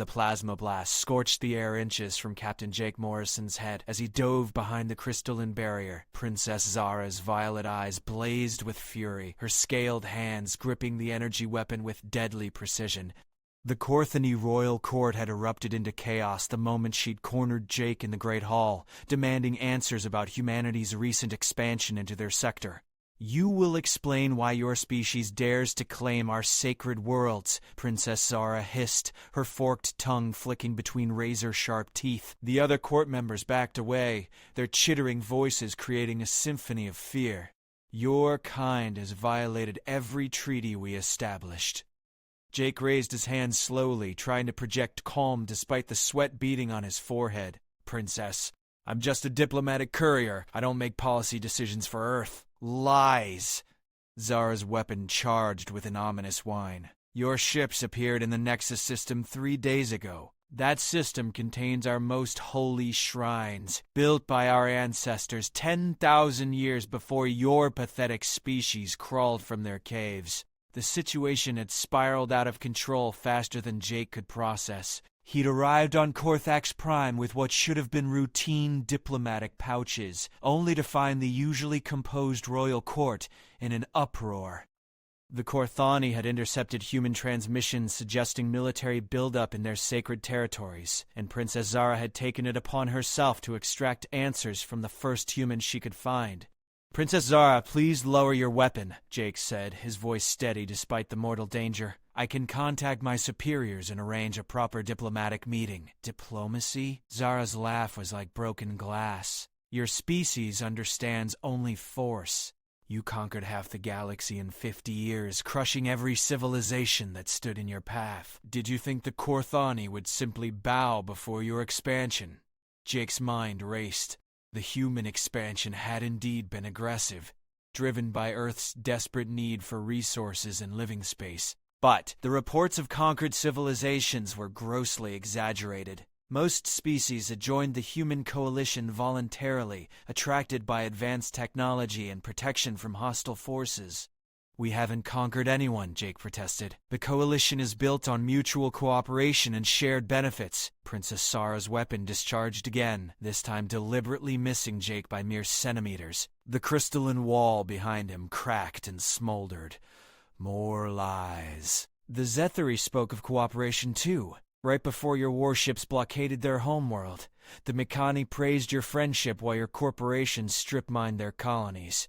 The plasma blast scorched the air inches from Captain Jake Morrison's head as he dove behind the crystalline barrier. Princess Zara's violet eyes blazed with fury, her scaled hands gripping the energy weapon with deadly precision. The Korthani royal court had erupted into chaos the moment she'd cornered Jake in the Great Hall, demanding answers about humanity's recent expansion into their sector. "You will explain why your species dares to claim our sacred worlds," Princess Zara hissed, her forked tongue flicking between razor-sharp teeth. The other court members backed away, their chittering voices creating a symphony of fear. "Your kind has violated every treaty we established." Jake raised his hand slowly, trying to project calm despite the sweat beading on his forehead. "Princess, I'm just a diplomatic courier. I don't make policy decisions for Earth." "Lies!" Zara's weapon charged with an ominous whine. "Your ships appeared in the Nexus system 3 days ago. That system contains our most holy shrines, built by our ancestors 10,000 years before your pathetic species crawled from their caves." The situation had spiraled out of control faster than Jake could process. He'd arrived on Korthax Prime with what should have been routine diplomatic pouches, only to find the usually composed royal court in an uproar. The Korthani had intercepted human transmissions suggesting military buildup in their sacred territories, and Princess Zara had taken it upon herself to extract answers from the first human she could find. "Princess Zara, please lower your weapon," Jake said, his voice steady despite the mortal danger. "I can contact my superiors and arrange a proper diplomatic meeting." "Diplomacy?" Zara's laugh was like broken glass. "Your species understands only force. You conquered half the galaxy in 50 years, crushing every civilization that stood in your path. Did you think the Korthani would simply bow before your expansion?" Jake's mind raced. The human expansion had indeed been aggressive, driven by Earth's desperate need for resources and living space. But the reports of conquered civilizations were grossly exaggerated. Most species had joined the human coalition voluntarily, attracted by advanced technology and protection from hostile forces. "We haven't conquered anyone," Jake protested. "The coalition is built on mutual cooperation and shared benefits." Princess Zara's weapon discharged again, this time deliberately missing Jake by mere centimeters. The crystalline wall behind him cracked and smoldered. "More lies." "The Zethari spoke of cooperation too. Right before your warships blockaded their homeworld, the Mikani praised your friendship while your corporations strip-mined their colonies."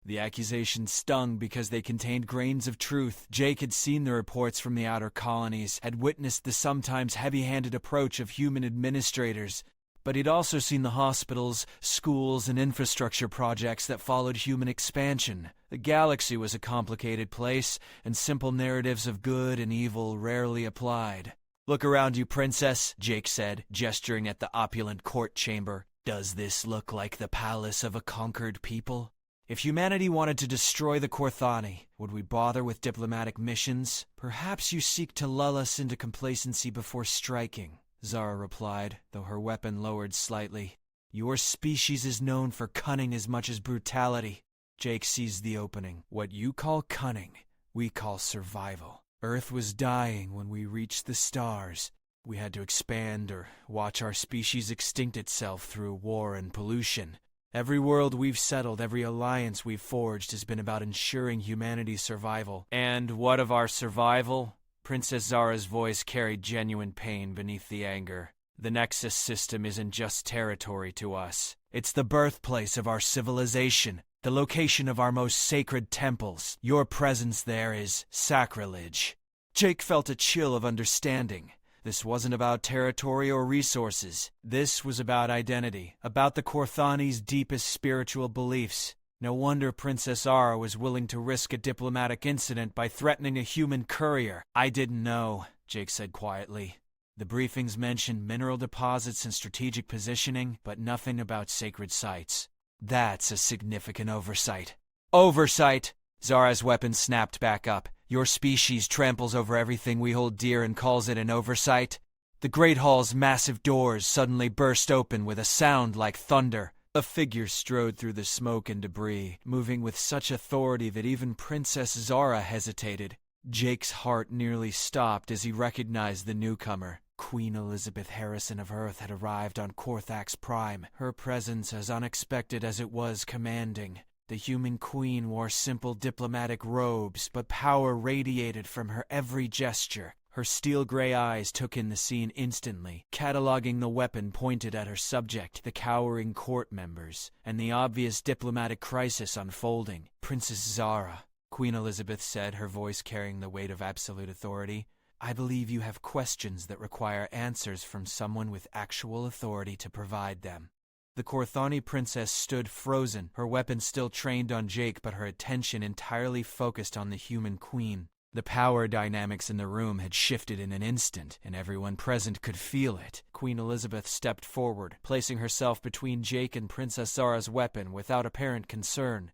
The accusations stung because they contained grains of truth. Jake had seen the reports from the outer colonies, had witnessed the sometimes heavy-handed approach of human administrators, but he'd also seen the hospitals, schools, and infrastructure projects that followed human expansion. The galaxy was a complicated place, and simple narratives of good and evil rarely applied. "Look around you, Princess," Jake said, gesturing at the opulent court chamber. "Does this look like the palace of a conquered people? If humanity wanted to destroy the Korthani, would we bother with diplomatic missions? Perhaps you seek to lull us into complacency before striking," Zara replied, though her weapon lowered slightly. "Your species is known for cunning as much as brutality." Jake seized the opening. "What you call cunning, we call survival. Earth was dying when we reached the stars. We had to expand or watch our species extinct itself through war and pollution. Every world we've settled, every alliance we've forged has been about ensuring humanity's survival." "And what of our survival?" Princess Zara's voice carried genuine pain beneath the anger. "The Nexus system isn't just territory to us. It's the birthplace of our civilization, the location of our most sacred temples. Your presence there is sacrilege." Jake felt a chill of understanding. This wasn't about territory or resources. This was about identity, about the Korthani's deepest spiritual beliefs. No wonder Princess Zara was willing to risk a diplomatic incident by threatening a human courier. "I didn't know," Jake said quietly. "The briefings mentioned mineral deposits and strategic positioning, but nothing about sacred sites. That's a significant oversight." "Oversight!" Zara's weapon snapped back up. "Your species tramples over everything we hold dear and calls it an oversight?" The Great Hall's massive doors suddenly burst open with a sound like thunder. A figure strode through the smoke and debris, moving with such authority that even Princess Zara hesitated. Jake's heart nearly stopped as he recognized the newcomer. Queen Elizabeth Harrison of Earth had arrived on Korthax Prime, her presence as unexpected as it was commanding. The human queen wore simple diplomatic robes, but power radiated from her every gesture. Her steel-gray eyes took in the scene instantly, cataloging the weapon pointed at her subject, the cowering court members, and the obvious diplomatic crisis unfolding. "Princess Zara," Queen Elizabeth said, her voice carrying the weight of absolute authority, "I believe you have questions that require answers from someone with actual authority to provide them." The Korthani princess stood frozen, her weapon still trained on Jake, but her attention entirely focused on the human queen. The power dynamics in the room had shifted in an instant, and everyone present could feel it. Queen Elizabeth stepped forward, placing herself between Jake and Princess Zara's weapon without apparent concern.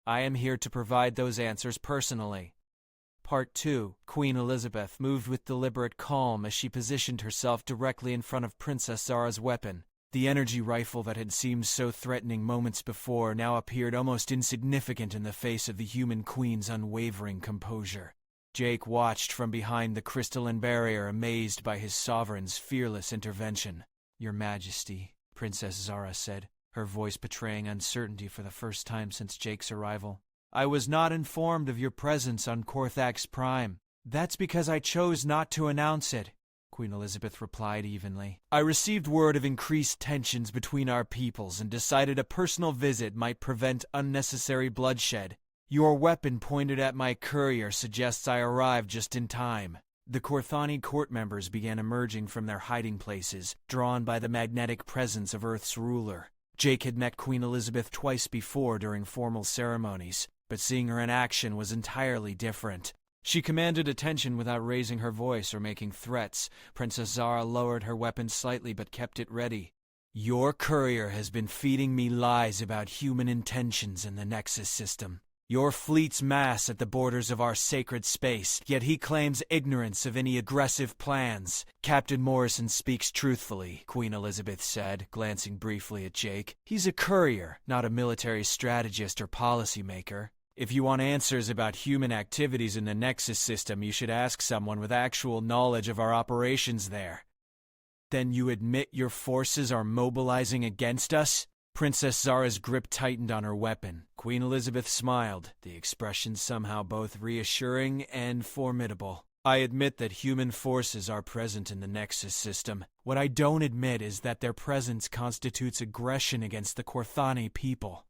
"I am here to provide those answers personally." Part 2. Queen Elizabeth moved with deliberate calm as she positioned herself directly in front of Princess Zara's weapon. The energy rifle that had seemed so threatening moments before now appeared almost insignificant in the face of the human queen's unwavering composure. Jake watched from behind the crystalline barrier, amazed by his sovereign's fearless intervention. "Your Majesty," Princess Zara said, her voice betraying uncertainty for the first time since Jake's arrival. "I was not informed of your presence on Korthax Prime." "That's because I chose not to announce it," Queen Elizabeth replied evenly. "I received word of increased tensions between our peoples and decided a personal visit might prevent unnecessary bloodshed. Your weapon pointed at my courier suggests I arrived just in time." The Korthani court members began emerging from their hiding places, drawn by the magnetic presence of Earth's ruler. Jake had met Queen Elizabeth twice before during formal ceremonies, but seeing her in action was entirely different. She commanded attention without raising her voice or making threats. Princess Zara lowered her weapon slightly but kept it ready. "Your courier has been feeding me lies about human intentions in the Nexus system. Your fleets mass at the borders of our sacred space, yet he claims ignorance of any aggressive plans." "Captain Morrison speaks truthfully," Queen Elizabeth said, glancing briefly at Jake. "He's a courier, not a military strategist or policymaker. If you want answers about human activities in the Nexus system, you should ask someone with actual knowledge of our operations there." "Then you admit your forces are mobilizing against us?" Princess Zara's grip tightened on her weapon. Queen Elizabeth smiled, the expression somehow both reassuring and formidable. "I admit that human forces are present in the Nexus system. What I don't admit is that their presence constitutes aggression against the Korthani people."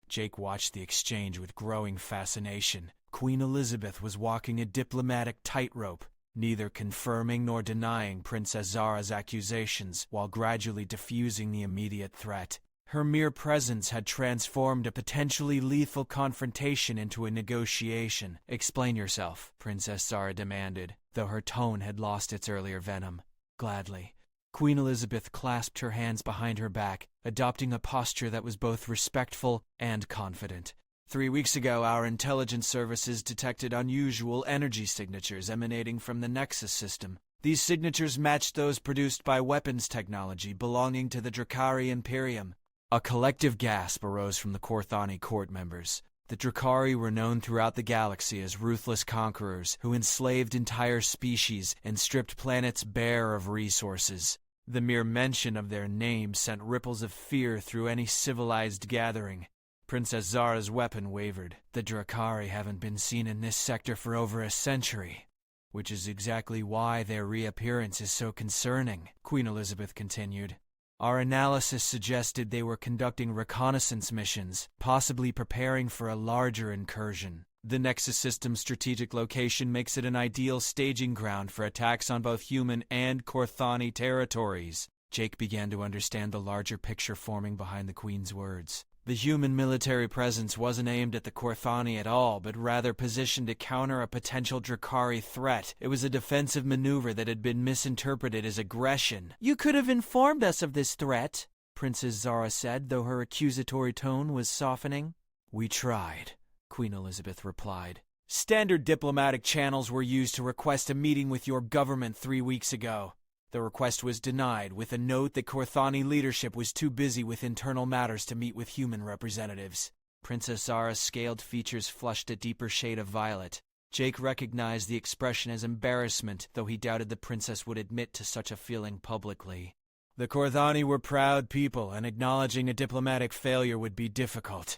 Jake watched the exchange with growing fascination. Queen Elizabeth was walking a diplomatic tightrope, neither confirming nor denying Princess Zara's accusations, while gradually diffusing the immediate threat. Her mere presence had transformed a potentially lethal confrontation into a negotiation. "Explain yourself," Princess Zara demanded, though her tone had lost its earlier venom. "Gladly." Queen Elizabeth clasped her hands behind her back, adopting a posture that was both respectful and confident. 3 weeks ago, our intelligence services detected unusual energy signatures emanating from the Nexus system. These signatures matched those produced by weapons technology belonging to the Drakari Imperium. A collective gasp arose from the Korthani court members. The Drakari were known throughout the galaxy as ruthless conquerors who enslaved entire species and stripped planets bare of resources. The mere mention of their name sent ripples of fear through any civilized gathering. Princess Zara's weapon wavered. "The Drakari haven't been seen in this sector for over a century, which is exactly why their reappearance is so concerning," Queen Elizabeth continued. "Our analysis suggested they were conducting reconnaissance missions, possibly preparing for a larger incursion. The Nexus system's strategic location makes it an ideal staging ground for attacks on both human and Korthani territories." Jake began to understand the larger picture forming behind the Queen's words. The human military presence wasn't aimed at the Korthani at all, but rather positioned to counter a potential Drakari threat. It was a defensive maneuver that had been misinterpreted as aggression. "You could have informed us of this threat," Princess Zara said, though her accusatory tone was softening. "We tried," Queen Elizabeth replied. "Standard diplomatic channels were used to request a meeting with your government 3 weeks ago. The request was denied, with a note that Korthani leadership was too busy with internal matters to meet with human representatives." Princess Zara's scaled features flushed a deeper shade of violet. Jake recognized the expression as embarrassment, though he doubted the princess would admit to such a feeling publicly. The Korthani were proud people, and acknowledging a diplomatic failure would be difficult.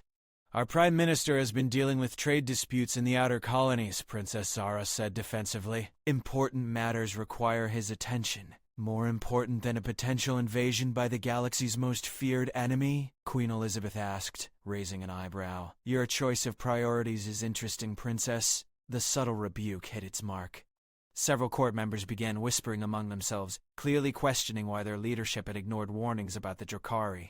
Our Prime Minister has been dealing with trade disputes in the outer colonies, Princess Zara said defensively. Important matters require his attention. More important than a potential invasion by the galaxy's most feared enemy? Queen Elizabeth asked, raising an eyebrow. Your choice of priorities is interesting, Princess. The subtle rebuke hit its mark. Several court members began whispering among themselves, clearly questioning why their leadership had ignored warnings about the Drakari.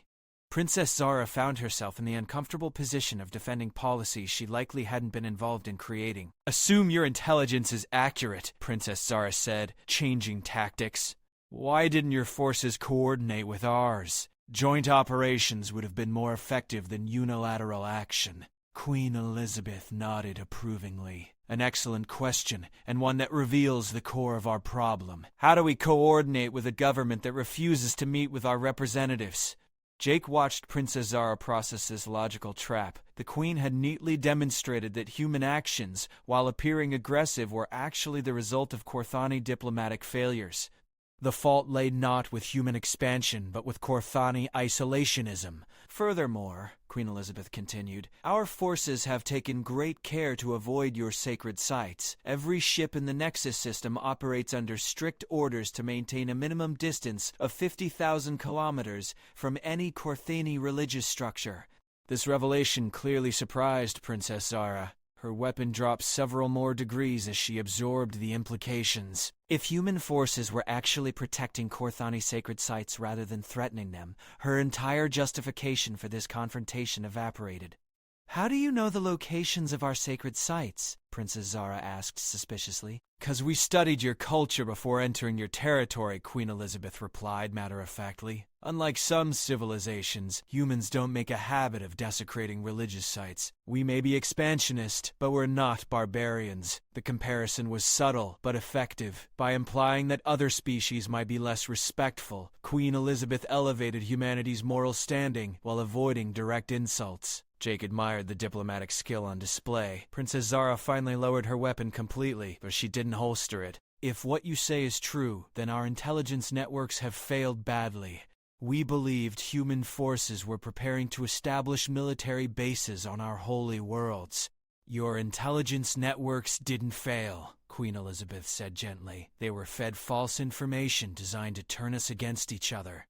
Princess Zara found herself in the uncomfortable position of defending policies she likely hadn't been involved in creating. Assume your intelligence is accurate, Princess Zara said, changing tactics. Why didn't your forces coordinate with ours? Joint operations would have been more effective than unilateral action. Queen Elizabeth nodded approvingly. An excellent question, and one that reveals the core of our problem. How do we coordinate with a government that refuses to meet with our representatives? Jake watched Princess Zara process this logical trap. The Queen had neatly demonstrated that human actions, while appearing aggressive, were actually the result of Korthani diplomatic failures. The fault lay not with human expansion, but with Korthani isolationism. Furthermore, Queen Elizabeth continued, our forces have taken great care to avoid your sacred sites. Every ship in the Nexus system operates under strict orders to maintain a minimum distance of 50,000 kilometers from any Korthani religious structure. This revelation clearly surprised Princess Zara. Her weapon dropped several more degrees as she absorbed the implications. If human forces were actually protecting Korthani sacred sites rather than threatening them, her entire justification for this confrontation evaporated. How do you know the locations of our sacred sites? Princess Zara asked suspiciously. 'Cause we studied your culture before entering your territory, Queen Elizabeth replied matter-of-factly. Unlike some civilizations, humans don't make a habit of desecrating religious sites. We may be expansionist, but we're not barbarians. The comparison was subtle, but effective. By implying that other species might be less respectful, Queen Elizabeth elevated humanity's moral standing while avoiding direct insults. Jake admired the diplomatic skill on display. Princess Zara finally lowered her weapon completely, but she didn't holster it. If what you say is true, then our intelligence networks have failed badly. We believed human forces were preparing to establish military bases on our holy worlds. Your intelligence networks didn't fail, Queen Elizabeth said gently. They were fed false information designed to turn us against each other.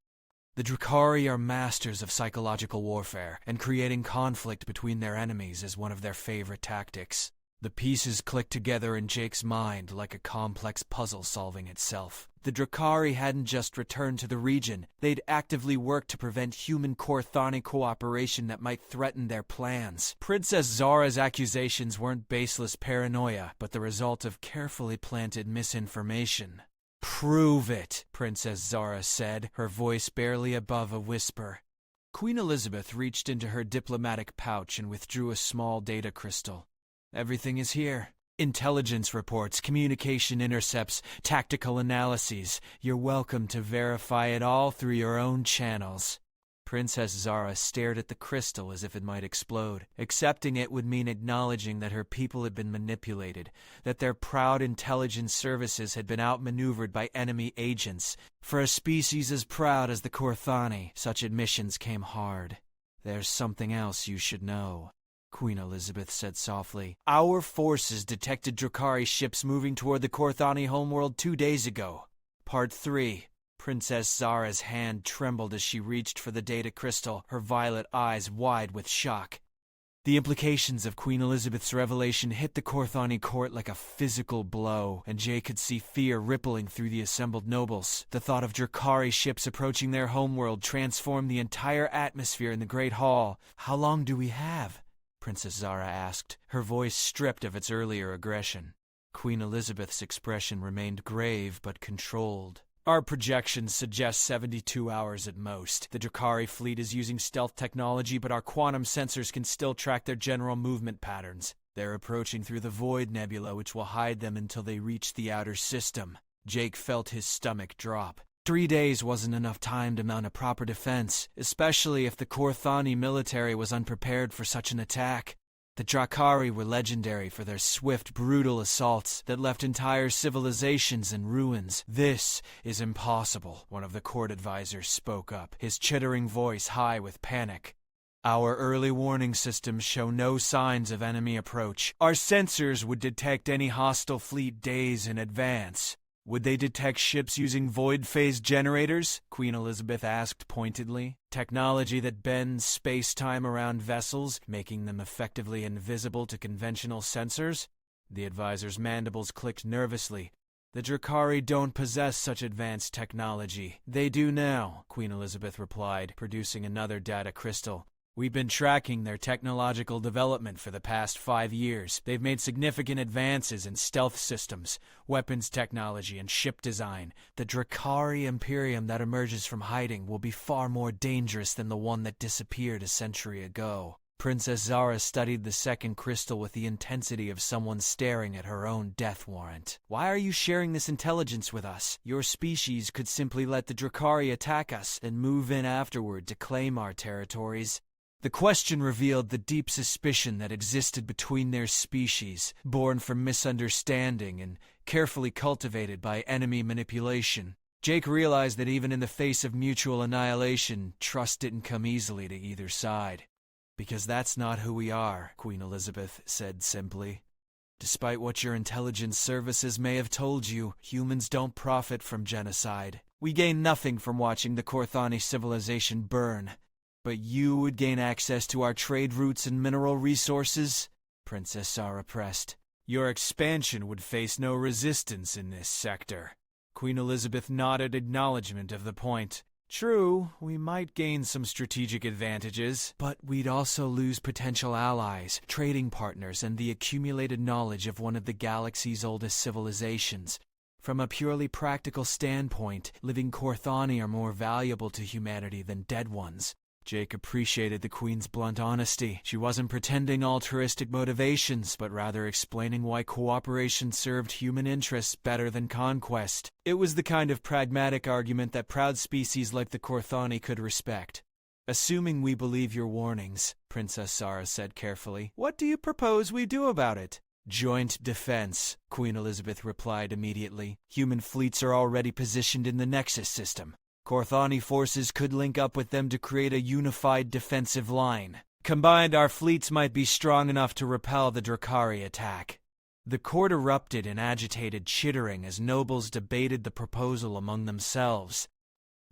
The Drakari are masters of psychological warfare, and creating conflict between their enemies is one of their favorite tactics. The pieces clicked together in Jake's mind like a complex puzzle solving itself. The Drakari hadn't just returned to the region, they'd actively worked to prevent human Korthani cooperation that might threaten their plans. Princess Zara's accusations weren't baseless paranoia, but the result of carefully planted misinformation. Prove it, Princess Zara said, her voice barely above a whisper. Queen Elizabeth reached into her diplomatic pouch and withdrew a small data crystal. Everything is here. Intelligence reports, communication intercepts, tactical analyses. You're welcome to verify it all through your own channels. Princess Zara stared at the crystal as if it might explode. Accepting it would mean acknowledging that her people had been manipulated, that their proud intelligence services had been outmaneuvered by enemy agents. For a species as proud as the Korthani, such admissions came hard. There's something else you should know, Queen Elizabeth said softly. Our forces detected Drakari ships moving toward the Korthani homeworld 2 days ago. Part 3. Princess Zara's hand trembled as she reached for the data crystal, her violet eyes wide with shock. The implications of Queen Elizabeth's revelation hit the Korthani court like a physical blow, and Jay could see fear rippling through the assembled nobles. The thought of Drakari ships approaching their homeworld transformed the entire atmosphere in the Great Hall. How long do we have? Princess Zara asked, her voice stripped of its earlier aggression. Queen Elizabeth's expression remained grave but controlled. Our projections suggest 72 hours at most. The Drakari fleet is using stealth technology, but our quantum sensors can still track their general movement patterns. They're approaching through the Void Nebula, which will hide them until they reach the outer system. Jake felt his stomach drop. 3 days wasn't enough time to mount a proper defense, especially if the Korthani military was unprepared for such an attack. The Drakari were legendary for their swift, brutal assaults that left entire civilizations in ruins. "This is impossible," one of the court advisors spoke up, his chittering voice high with panic. "Our early warning systems show no signs of enemy approach. Our sensors would detect any hostile fleet days in advance." "Would they detect ships using void-phase generators?" Queen Elizabeth asked pointedly. "Technology that bends space-time around vessels, making them effectively invisible to conventional sensors?" The advisor's mandibles clicked nervously. "The Drakari don't possess such advanced technology." "They do now," Queen Elizabeth replied, producing another data crystal. "We've been tracking their technological development for the past 5 years. They've made significant advances in stealth systems, weapons technology, and ship design. The Drakari Imperium that emerges from hiding will be far more dangerous than the one that disappeared a century ago." Princess Zara studied the second crystal with the intensity of someone staring at her own death warrant. "Why are you sharing this intelligence with us? Your species could simply let the Drakari attack us, then move in afterward to claim our territories." The question revealed the deep suspicion that existed between their species, born from misunderstanding and carefully cultivated by enemy manipulation. Jake realized that even in the face of mutual annihilation, trust didn't come easily to either side. "Because that's not who we are," Queen Elizabeth said simply. "Despite what your intelligence services may have told you, humans don't profit from genocide. We gain nothing from watching the Korthani civilization burn. But you would gain access to our trade routes and mineral resources?" Princess Zara pressed. "Your expansion would face no resistance in this sector." Queen Elizabeth nodded acknowledgement of the point. "True, we might gain some strategic advantages, but we'd also lose potential allies, trading partners, and the accumulated knowledge of one of the galaxy's oldest civilizations. From a purely practical standpoint, living Korthani are more valuable to humanity than dead ones." Jake appreciated the Queen's blunt honesty. She wasn't pretending altruistic motivations, but rather explaining why cooperation served human interests better than conquest. It was the kind of pragmatic argument that proud species like the Korthani could respect. "Assuming we believe your warnings," Princess Zara said carefully, "what do you propose we do about it?" "Joint defense," Queen Elizabeth replied immediately. "Human fleets are already positioned in the Nexus system. Korthani forces could link up with them to create a unified defensive line. Combined, our fleets might be strong enough to repel the Drakari attack." The court erupted in agitated chittering as nobles debated the proposal among themselves.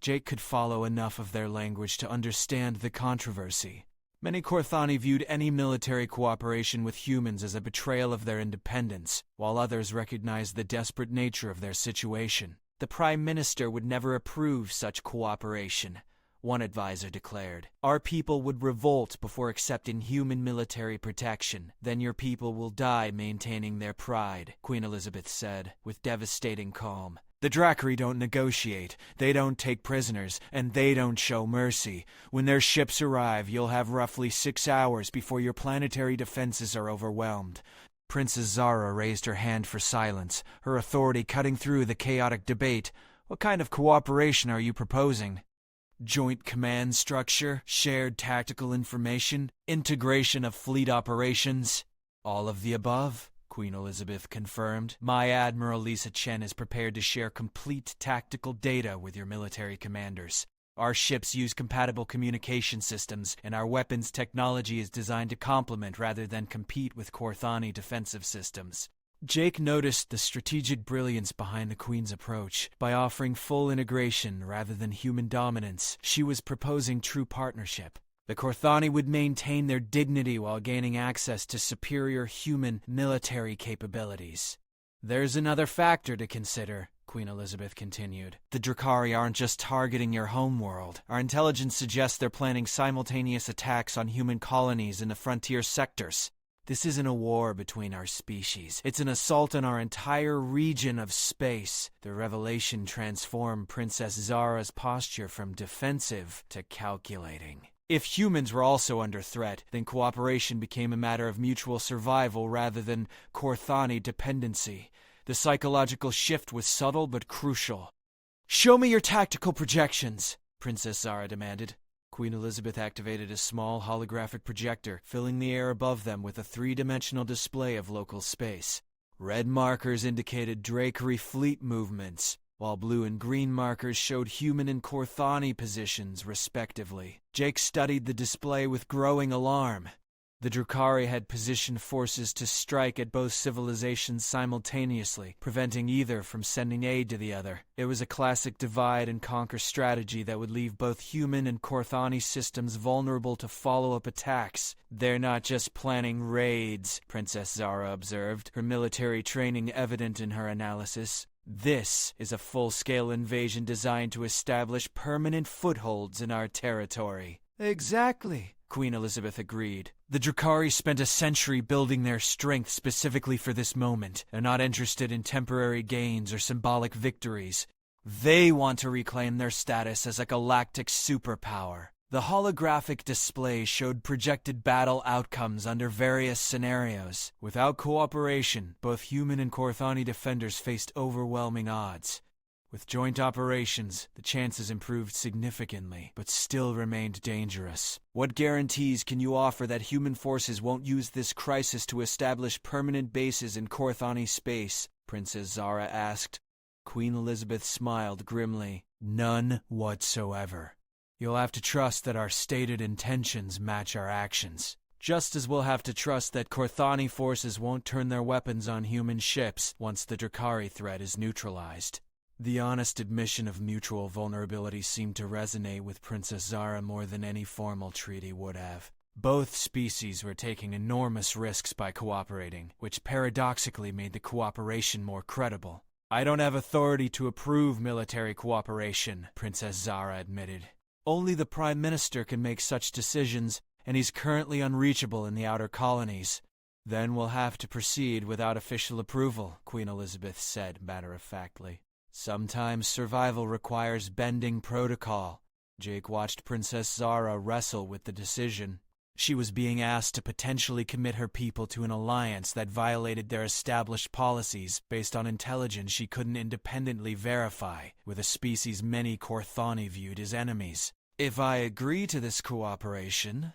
Jake could follow enough of their language to understand the controversy. Many Korthani viewed any military cooperation with humans as a betrayal of their independence, while others recognized the desperate nature of their situation. "The Prime Minister would never approve such cooperation," one advisor declared. "Our people would revolt before accepting human military protection. Then your people will die maintaining their pride," Queen Elizabeth said, with devastating calm. "The Drakari don't negotiate, they don't take prisoners, and they don't show mercy. When their ships arrive, you'll have roughly 6 hours before your planetary defenses are overwhelmed." Princess Zara raised her hand for silence, her authority cutting through the chaotic debate. "What kind of cooperation are you proposing?" "Joint command structure, shared tactical information, integration of fleet operations." "All of the above," Queen Elizabeth confirmed. "My Admiral Lisa Chen is prepared to share complete tactical data with your military commanders. Our ships use compatible communication systems, and our weapons technology is designed to complement rather than compete with Korthani defensive systems." Jake noticed the strategic brilliance behind the Queen's approach. By offering full integration rather than human dominance, she was proposing true partnership. The Korthani would maintain their dignity while gaining access to superior human military capabilities. "There's another factor to consider," Queen Elizabeth continued. "The Drakari aren't just targeting your homeworld. Our intelligence suggests they're planning simultaneous attacks on human colonies in the frontier sectors. This isn't a war between our species. It's an assault on our entire region of space." The revelation transformed Princess Zara's posture from defensive to calculating. If humans were also under threat, then cooperation became a matter of mutual survival rather than Korthani dependency. The psychological shift was subtle but crucial. "Show me your tactical projections," Princess Zara demanded. Queen Elizabeth activated a small holographic projector, filling the air above them with a three-dimensional display of local space. Red markers indicated Drakari fleet movements, while blue and green markers showed human and Korthani positions, respectively. Jake studied the display with growing alarm. The Drakari had positioned forces to strike at both civilizations simultaneously, preventing either from sending aid to the other. It was a classic divide-and-conquer strategy that would leave both human and Korthani systems vulnerable to follow-up attacks. "They're not just planning raids," Princess Zara observed, her military training evident in her analysis. "This is a full-scale invasion designed to establish permanent footholds in our territory." "Exactly," Queen Elizabeth agreed. "The Drakari spent a century building their strength specifically for this moment. They're not interested in temporary gains or symbolic victories. They want to reclaim their status as a galactic superpower." The holographic display showed projected battle outcomes under various scenarios. Without cooperation, both human and Korthani defenders faced overwhelming odds. With joint operations, the chances improved significantly, but still remained dangerous. "What guarantees can you offer that human forces won't use this crisis to establish permanent bases in Korthani space?" Princess Zara asked. Queen Elizabeth smiled grimly. "None whatsoever. You'll have to trust that our stated intentions match our actions. Just as we'll have to trust that Korthani forces won't turn their weapons on human ships once the Drakari threat is neutralized." The honest admission of mutual vulnerability seemed to resonate with Princess Zara more than any formal treaty would have. Both species were taking enormous risks by cooperating, which paradoxically made the cooperation more credible. "I don't have authority to approve military cooperation," Princess Zara admitted. "Only the Prime Minister can make such decisions, and he's currently unreachable in the outer colonies." "Then we'll have to proceed without official approval," Queen Elizabeth said matter-of-factly. "Sometimes survival requires bending protocol." Jake watched Princess Zara wrestle with the decision. She was being asked to potentially commit her people to an alliance that violated their established policies based on intelligence she couldn't independently verify, with a species many Korthani viewed as enemies. "If I agree to this cooperation,"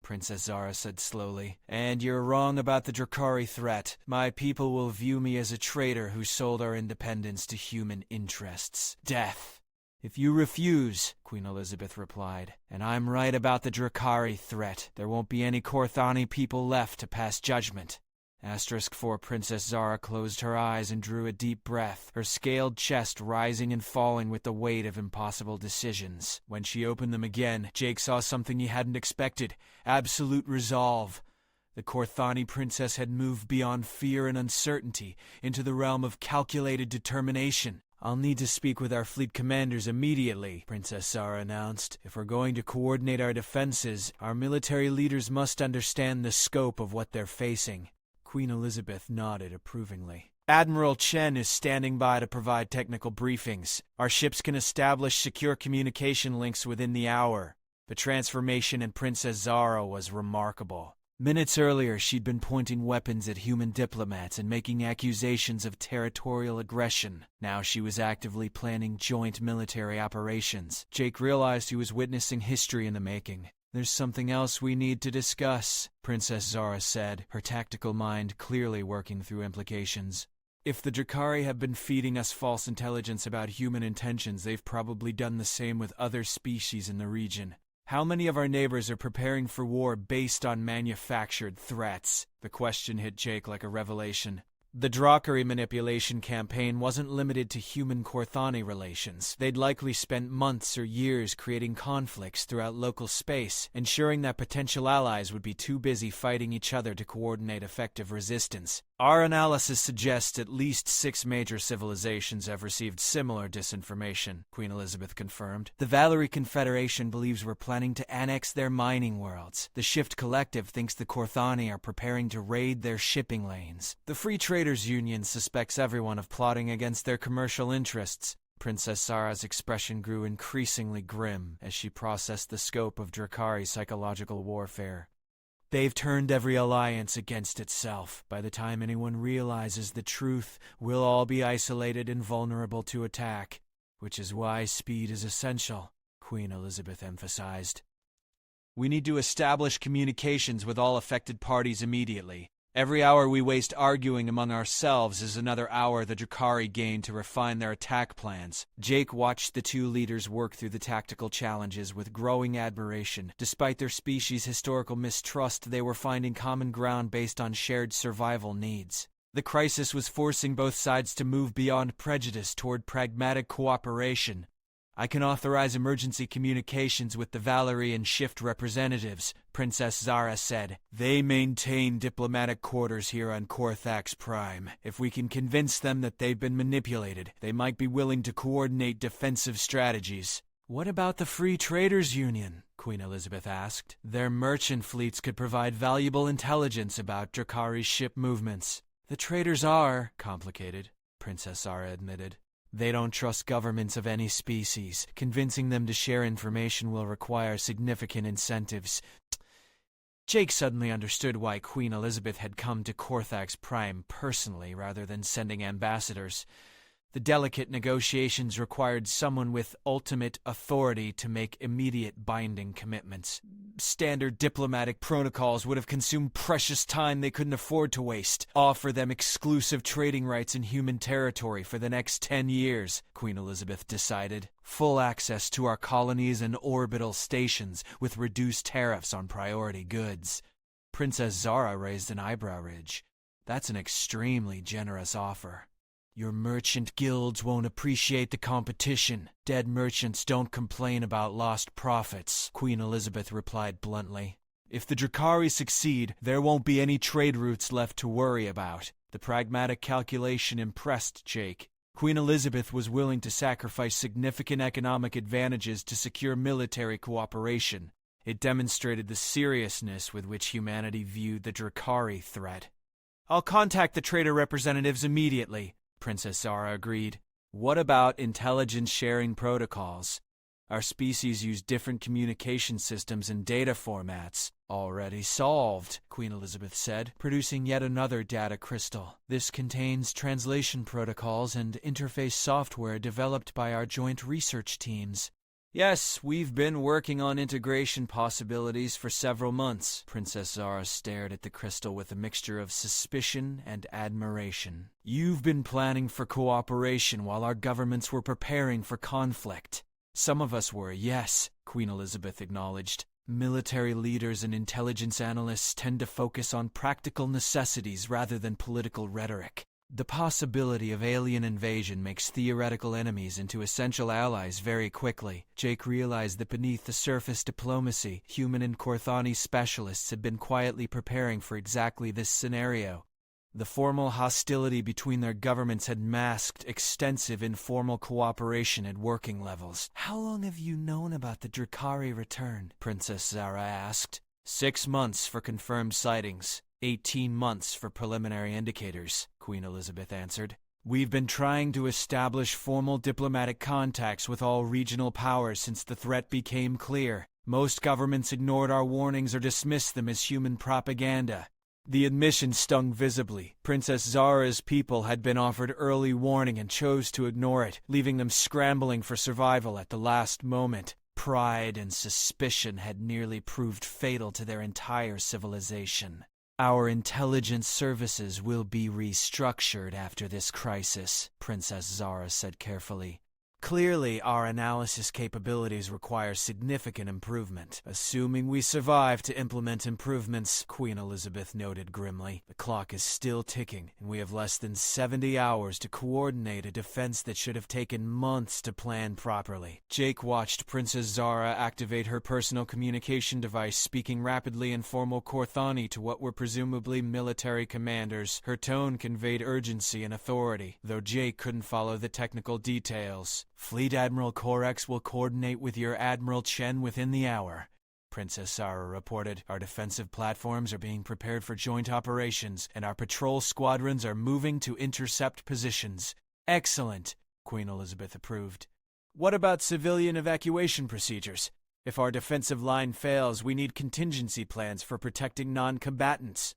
Princess Zara said slowly, "and you're wrong about the Drakari threat, my people will view me as a traitor who sold our independence to human interests. Death." "If you refuse," Queen Elizabeth replied, "and I'm right about the Drakari threat, there won't be any Korthani people left to pass judgment." *4 Princess Zara closed her eyes and drew a deep breath, her scaled chest rising and falling with the weight of impossible decisions. When she opened them again, Jake saw something he hadn't expected: absolute resolve. The Korthani princess had moved beyond fear and uncertainty into the realm of calculated determination. "I'll need to speak with our fleet commanders immediately," Princess Zara announced. "If we're going to coordinate our defenses, our military leaders must understand the scope of what they're facing." Queen Elizabeth nodded approvingly. "Admiral Chen is standing by to provide technical briefings. Our ships can establish secure communication links within the hour." The transformation in Princess Zara was remarkable. Minutes earlier, she'd been pointing weapons at human diplomats and making accusations of territorial aggression. Now she was actively planning joint military operations. Jake realized he was witnessing history in the making. "There's something else we need to discuss," Princess Zara said, her tactical mind clearly working through implications. "If the Drakari have been feeding us false intelligence about human intentions, they've probably done the same with other species in the region. How many of our neighbors are preparing for war based on manufactured threats?" The question hit Jake like a revelation. The Drakari manipulation campaign wasn't limited to human-Korthani relations. They'd likely spent months or years creating conflicts throughout local space, ensuring that potential allies would be too busy fighting each other to coordinate effective resistance. "Our analysis suggests at least 6 major civilizations have received similar disinformation," Queen Elizabeth confirmed. "The Valerie Confederation believes we're planning to annex their mining worlds. The Shift Collective thinks the Korthani are preparing to raid their shipping lanes. The Free Traders Union suspects everyone of plotting against their commercial interests." Princess Zara's expression grew increasingly grim as she processed the scope of Drakari psychological warfare. "They've turned every alliance against itself. By the time anyone realizes the truth, we'll all be isolated and vulnerable to attack. Which is why speed is essential," Queen Elizabeth emphasized. We need to establish communications with all affected parties immediately. Every hour we waste arguing among ourselves is another hour the Drakari gain to refine their attack plans. Jake watched the two leaders work through the tactical challenges with growing admiration. Despite their species' historical mistrust, they were finding common ground based on shared survival needs. The crisis was forcing both sides to move beyond prejudice toward pragmatic cooperation. I can authorize emergency communications with the Valerian Shift representatives, Princess Zara said. They maintain diplomatic quarters here on Korthax Prime. If we can convince them that they've been manipulated, they might be willing to coordinate defensive strategies. What about the Free Traders Union? Queen Elizabeth asked. Their merchant fleets could provide valuable intelligence about Drakari's ship movements. The traders are complicated, Princess Zara admitted. They don't trust governments of any species. Convincing them to share information will require significant incentives. Jake suddenly understood why Queen Elizabeth had come to Korthax Prime personally rather than sending ambassadors. The delicate negotiations required someone with ultimate authority to make immediate binding commitments. Standard diplomatic protocols would have consumed precious time they couldn't afford to waste. Offer them exclusive trading rights in human territory for the next 10 years, Queen Elizabeth decided. Full access to our colonies and orbital stations with reduced tariffs on priority goods. Princess Zara raised an eyebrow ridge. That's an extremely generous offer. Your merchant guilds won't appreciate the competition. Dead merchants don't complain about lost profits, Queen Elizabeth replied bluntly. If the Drakari succeed, there won't be any trade routes left to worry about. The pragmatic calculation impressed Jake. Queen Elizabeth was willing to sacrifice significant economic advantages to secure military cooperation. It demonstrated the seriousness with which humanity viewed the Drakari threat. I'll contact the trader representatives immediately, Princess Zara agreed. What about intelligence sharing protocols? Our species use different communication systems and data formats. Already solved, Queen Elizabeth said, producing yet another data crystal. This contains translation protocols and interface software developed by our joint research teams. Yes, we've been working on integration possibilities for several months. Princess Zara stared at the crystal with a mixture of suspicion and admiration. You've been planning for cooperation while our governments were preparing for conflict. Some of us were, yes, Queen Elizabeth acknowledged. Military leaders and intelligence analysts tend to focus on practical necessities rather than political rhetoric. The possibility of alien invasion makes theoretical enemies into essential allies very quickly. Jake realized that beneath the surface diplomacy, human and Korthani specialists had been quietly preparing for exactly this scenario. The formal hostility between their governments had masked extensive informal cooperation at working levels. How long have you known about the Drakari return? Princess Zara asked. 6 months for confirmed sightings. 18 months for preliminary indicators, Queen Elizabeth answered. We've been trying to establish formal diplomatic contacts with all regional powers since the threat became clear. Most governments ignored our warnings or dismissed them as human propaganda. The admission stung visibly. Princess Zara's people had been offered early warning and chose to ignore it, leaving them scrambling for survival at the last moment. Pride and suspicion had nearly proved fatal to their entire civilization. Our intelligence services will be restructured after this crisis, Princess Zara said carefully. Clearly, our analysis capabilities require significant improvement. Assuming we survive to implement improvements, Queen Elizabeth noted grimly. The clock is still ticking, and we have less than 70 hours to coordinate a defense that should have taken months to plan properly. Jake watched Princess Zara activate her personal communication device, speaking rapidly in formal Korthani to what were presumably military commanders. Her tone conveyed urgency and authority, though Jake couldn't follow the technical details. Fleet Admiral Korex will coordinate with your Admiral Chen within the hour, Princess Zara reported. Our defensive platforms are being prepared for joint operations, and our patrol squadrons are moving to intercept positions. Excellent, Queen Elizabeth approved. What about civilian evacuation procedures? If our defensive line fails, we need contingency plans for protecting non-combatants.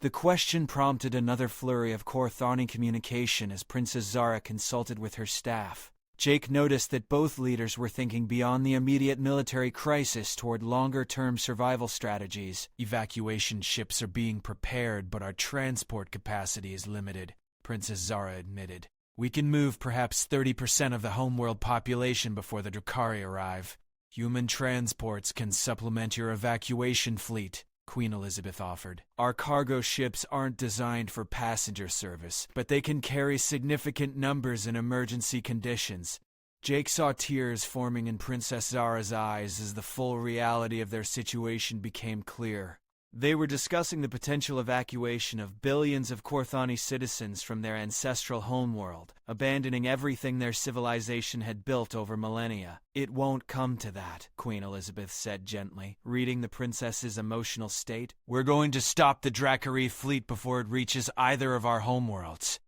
The question prompted another flurry of Korthani communication as Princess Zara consulted with her staff. Jake noticed that both leaders were thinking beyond the immediate military crisis toward longer-term survival strategies. Evacuation ships are being prepared, but our transport capacity is limited, Princess Zara admitted. We can move perhaps 30% of the homeworld population before the Drakari arrive. Human transports can supplement your evacuation fleet, Queen Elizabeth offered. Our cargo ships aren't designed for passenger service, but they can carry significant numbers in emergency conditions. Jake saw tears forming in Princess Zara's eyes as the full reality of their situation became clear. They were discussing the potential evacuation of billions of Korthani citizens from their ancestral homeworld, abandoning everything their civilization had built over millennia. It won't come to that, Queen Elizabeth said gently, reading the princess's emotional state. We're going to stop the Drakari fleet before it reaches either of our homeworlds.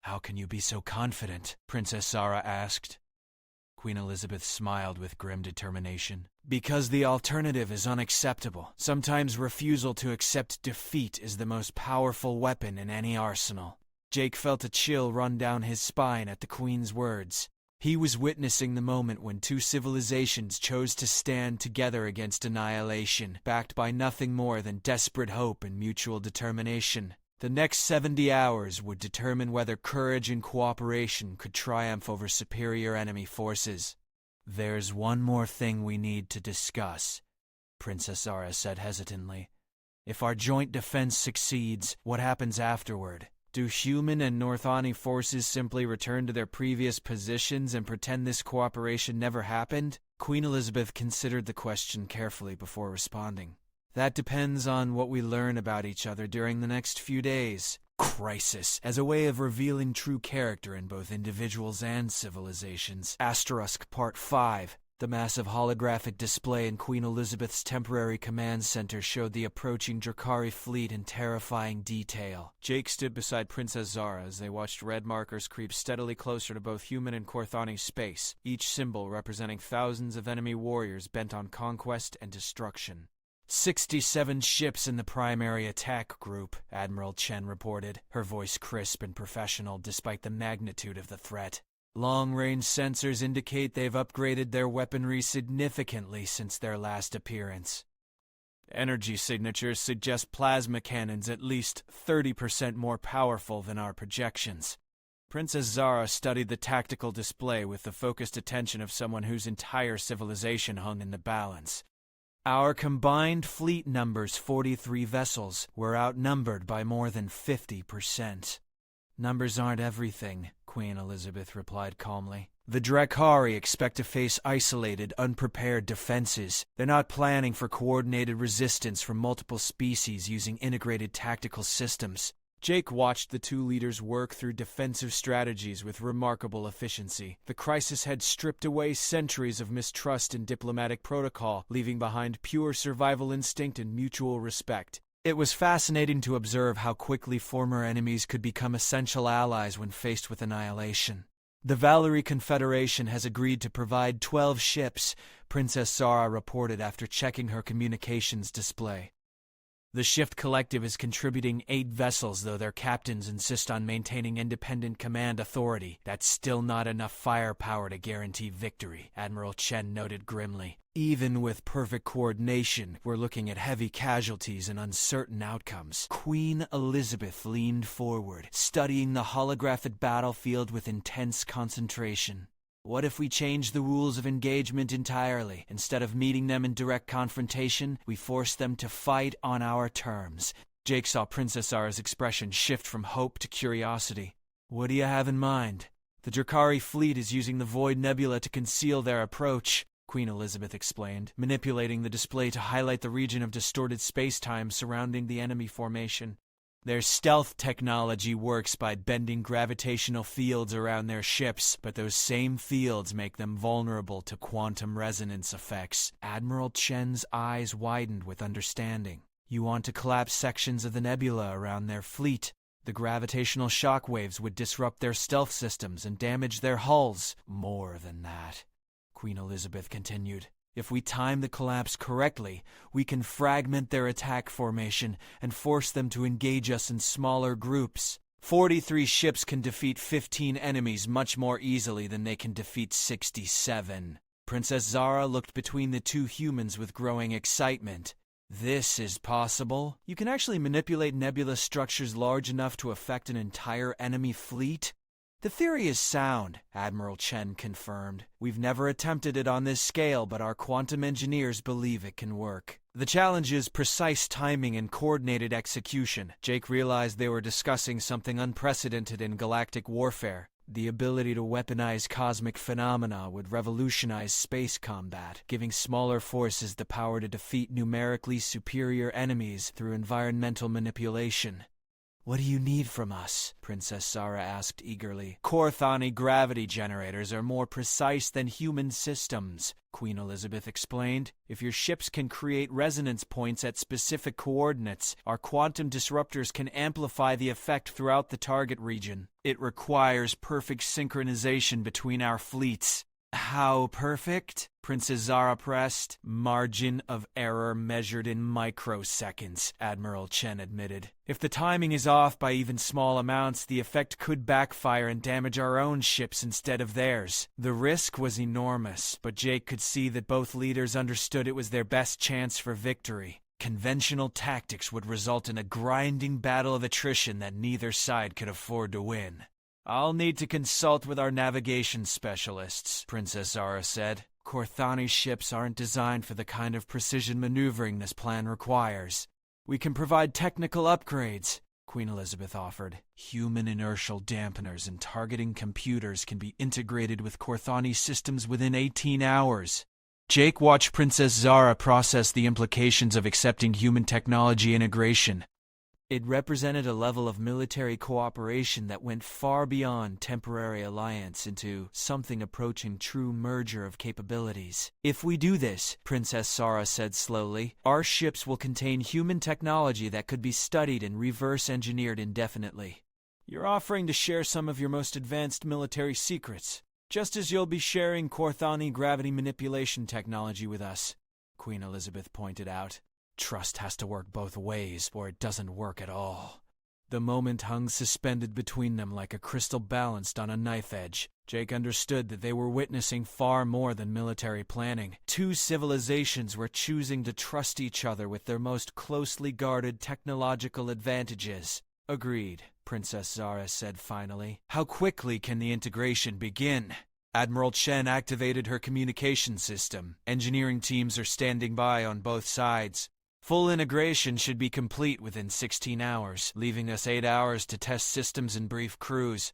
How can you be so confident? Princess Zara asked. Queen Elizabeth smiled with grim determination. Because the alternative is unacceptable. Sometimes refusal to accept defeat is the most powerful weapon in any arsenal. Jake felt a chill run down his spine at the Queen's words. He was witnessing the moment when two civilizations chose to stand together against annihilation, backed by nothing more than desperate hope and mutual determination. The next 70 hours would determine whether courage and cooperation could triumph over superior enemy forces. There's one more thing we need to discuss, Princess Zara said hesitantly. If our joint defense succeeds, what happens afterward? Do human and Korthani forces simply return to their previous positions and pretend this cooperation never happened? Queen Elizabeth considered the question carefully before responding. That depends on what we learn about each other during the next few days. Crisis, as a way of revealing true character in both individuals and civilizations. Part 5. The massive holographic display in Queen Elizabeth's temporary command center showed the approaching Drakari fleet in terrifying detail. Jake stood beside Princess Zara as they watched red markers creep steadily closer to both human and Korthani space, each symbol representing thousands of enemy warriors bent on conquest and destruction. 67 ships in the primary attack group, Admiral Chen reported, her voice crisp and professional despite the magnitude of the threat. Long-range sensors indicate they've upgraded their weaponry significantly since their last appearance. Energy signatures suggest plasma cannons at least 30% more powerful than our projections. Princess Zara studied the tactical display with the focused attention of someone whose entire civilization hung in the balance. Our combined fleet numbers 43 vessels. Were outnumbered by more than 50%. Numbers aren't everything, Queen Elizabeth replied calmly. The Drakari expect to face isolated, unprepared defenses. They're not planning for coordinated resistance from multiple species using integrated tactical systems. Jake watched the two leaders work through defensive strategies with remarkable efficiency. The crisis had stripped away centuries of mistrust in diplomatic protocol, leaving behind pure survival instinct and mutual respect. It was fascinating to observe how quickly former enemies could become essential allies when faced with annihilation. The Valerie Confederation has agreed to provide 12 ships, Princess Zara reported after checking her communications display. The Shift Collective is contributing 8 vessels, though their captains insist on maintaining independent command authority. That's still not enough firepower to guarantee victory, Admiral Chen noted grimly. Even with perfect coordination, we're looking at heavy casualties and uncertain outcomes. Queen Elizabeth leaned forward, studying the holographic battlefield with intense concentration. What if we change the rules of engagement entirely? Instead of meeting them in direct confrontation, we force them to fight on our terms. Jake saw Princess Zara's expression shift from hope to curiosity. What do you have in mind? The Drakari fleet is using the Void Nebula to conceal their approach, Queen Elizabeth explained, manipulating the display to highlight the region of distorted space-time surrounding the enemy formation. Their stealth technology works by bending gravitational fields around their ships, but those same fields make them vulnerable to quantum resonance effects. Admiral Chen's eyes widened with understanding. You want to collapse sections of the nebula around their fleet. The gravitational shockwaves would disrupt their stealth systems and damage their hulls. More than that, Queen Elizabeth continued. If we time the collapse correctly, we can fragment their attack formation and force them to engage us in smaller groups. 43 ships can defeat 15 enemies much more easily than they can defeat 67. Princess Zara looked between the two humans with growing excitement. This is possible? You can actually manipulate nebulous structures large enough to affect an entire enemy fleet? The theory is sound, Admiral Chen confirmed. We've never attempted it on this scale, but our quantum engineers believe it can work. The challenge is precise timing and coordinated execution. Jake realized they were discussing something unprecedented in galactic warfare. The ability to weaponize cosmic phenomena would revolutionize space combat, giving smaller forces the power to defeat numerically superior enemies through environmental manipulation. "What do you need from us?" Princess Zara asked eagerly. "Korthani gravity generators are more precise than human systems," Queen Elizabeth explained. "If your ships can create resonance points at specific coordinates, our quantum disruptors can amplify the effect throughout the target region. It requires perfect synchronization between our fleets." "How perfect?" Princess Zara pressed. "Margin of error measured in microseconds," Admiral Chen admitted. "If the timing is off by even small amounts, the effect could backfire and damage our own ships instead of theirs." The risk was enormous, but Jake could see that both leaders understood it was their best chance for victory. Conventional tactics would result in a grinding battle of attrition that neither side could afford to win. "I'll need to consult with our navigation specialists," Princess Zara said. "Korthani ships aren't designed for the kind of precision maneuvering this plan requires. We can provide technical upgrades," Queen Elizabeth offered. "Human inertial dampeners and targeting computers can be integrated with Korthani systems within 18 hours. Jake watched Princess Zara process the implications of accepting human technology integration. It represented a level of military cooperation that went far beyond temporary alliance into something approaching true merger of capabilities. "If we do this," Princess Zara said slowly, "our ships will contain human technology that could be studied and reverse-engineered indefinitely. You're offering to share some of your most advanced military secrets, just as you'll be sharing Korthani gravity manipulation technology with us," Queen Elizabeth pointed out. "Trust has to work both ways, or it doesn't work at all." The moment hung suspended between them like a crystal balanced on a knife edge. Jake understood that they were witnessing far more than military planning. Two civilizations were choosing to trust each other with their most closely guarded technological advantages. "Agreed," Princess Zara said finally. "How quickly can the integration begin?" Admiral Chen activated her communication system. Engineering teams are standing by on both sides. Full integration should be complete within 16 hours, leaving us 8 hours to test systems and brief crews.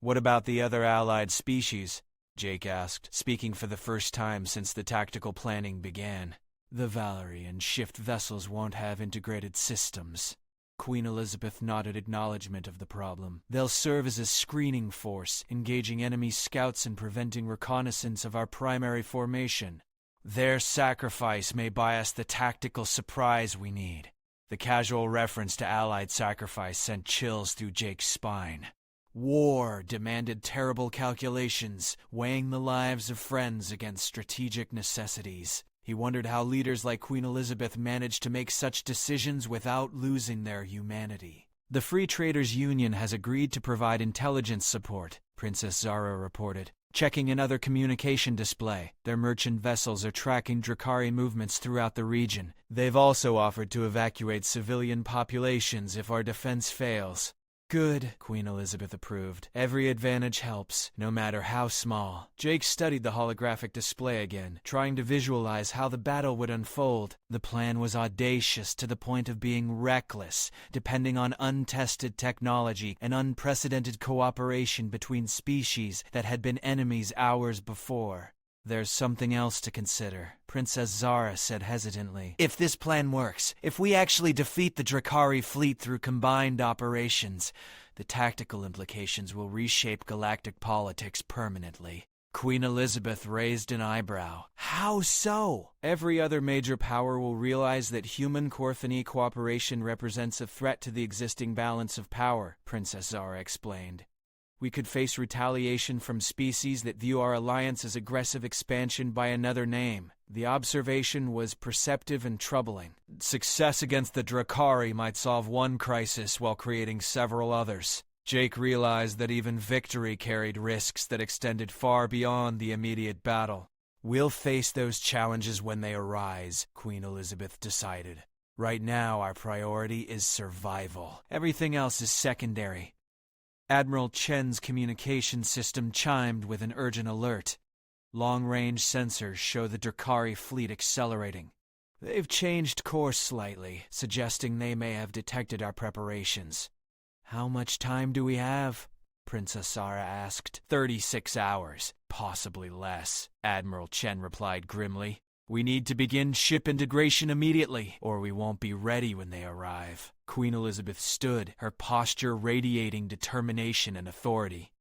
"What about the other allied species?" Jake asked, speaking for the first time since the tactical planning began. "The Valerie and Shift vessels won't have integrated systems." Queen Elizabeth nodded acknowledgement of the problem. "They'll serve as a screening force, engaging enemy scouts and preventing reconnaissance of our primary formation. Their sacrifice may buy us the tactical surprise we need." The casual reference to Allied sacrifice sent chills through Jake's spine. War demanded terrible calculations, weighing the lives of friends against strategic necessities. He wondered how leaders like Queen Elizabeth managed to make such decisions without losing their humanity. "The Free Traders Union has agreed to provide intelligence support," Princess Zara reported. "Checking another communication display. Their merchant vessels are tracking Drakari movements throughout the region. They've also offered to evacuate civilian populations if our defense fails." "Good," Queen Elizabeth approved. "Every advantage helps, no matter how small." Jake studied the holographic display again, trying to visualize how the battle would unfold. The plan was audacious to the point of being reckless, depending on untested technology and unprecedented cooperation between species that had been enemies hours before. "There's something else to consider," Princess Zara said hesitantly. "If this plan works, if we actually defeat the Drakari fleet through combined operations, the tactical implications will reshape galactic politics permanently." Queen Elizabeth raised an eyebrow. "How so?" "Every other major power will realize that human Korthani cooperation represents a threat to the existing balance of power," Princess Zara explained. "We could face retaliation from species that view our alliance as aggressive expansion by another name." The observation was perceptive and troubling. Success against the Drakari might solve one crisis while creating several others. Jake realized that even victory carried risks that extended far beyond the immediate battle. "We'll face those challenges when they arise," Queen Elizabeth decided. "Right now, our priority is survival. Everything else is secondary." Admiral Chen's communication system chimed with an urgent alert. Long-range sensors show the Drakari fleet accelerating. "They've changed course slightly, suggesting they may have detected our preparations." "How much time do we have?" Princess Zara asked. 36 hours, possibly less," Admiral Chen replied grimly. "We need to begin ship integration immediately, or we won't be ready when they arrive." Queen Elizabeth stood, her posture radiating determination and authority.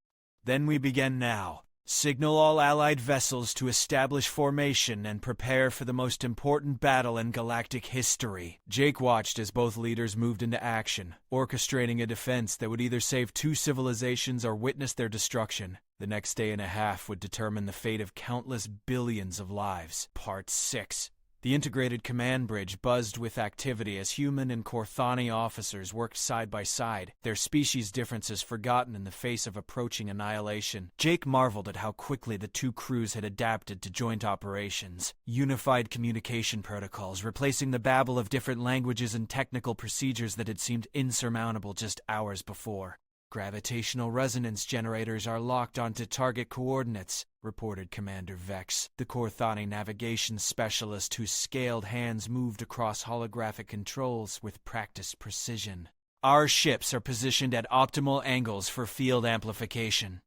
"Then we begin now. Signal all Allied vessels to establish formation and prepare for the most important battle in galactic history." Jake watched as both leaders moved into action, orchestrating a defense that would either save two civilizations or witness their destruction. The next day and a half would determine the fate of countless billions of lives. Part 6. The integrated command bridge buzzed with activity as human and Korthani officers worked side by side, their species differences forgotten in the face of approaching annihilation. Jake marveled at how quickly the two crews had adapted to joint operations. Unified communication protocols, replacing the babble of different languages and technical procedures that had seemed insurmountable just hours before. "Gravitational resonance generators are locked onto target coordinates," reported Commander Vex, the Korthani navigation specialist whose scaled hands moved across holographic controls with practiced precision. "Our ships are positioned at optimal angles for field amplification."